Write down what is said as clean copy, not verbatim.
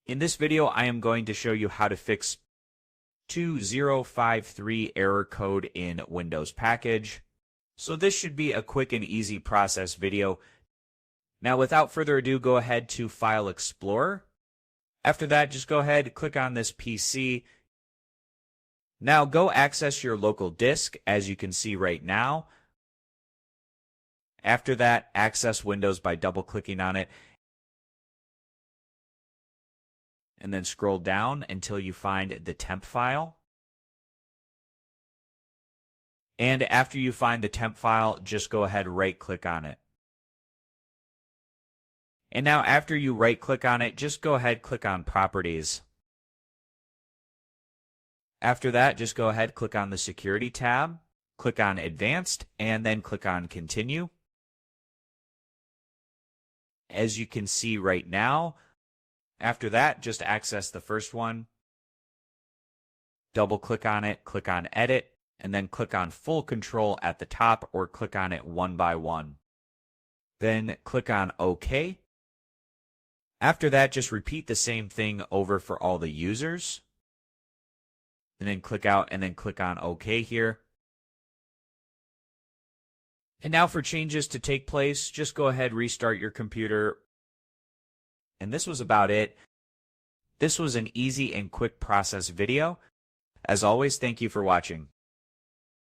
In this video, I am going to show you how to fix 2053 error code in Windows Package. So this should be a quick and easy process video. Now, without further ado, go ahead to File Explorer. After that, just go ahead, click on this PC. Now go access your local disk, as you can see right now. After that, access Windows by double-clicking on it. And then scroll down until you find the temp file. And after you find the temp file, just go ahead, right-click on it. And now after you right-click on it, just go ahead, click on Properties. After that, just go ahead, click on the Security tab, click on Advanced, and then click on Continue. As you can see right now, after that, just access the first one, double-click on it, click on Edit, and then click on Full Control at the top or click on it one by one. Then click on OK. After that, just repeat the same thing over for all the users. And then click out and then click on OK here. And now for changes to take place, just go ahead, restart your computer. And this was about it. This was an easy and quick process video. As always, thank you for watching.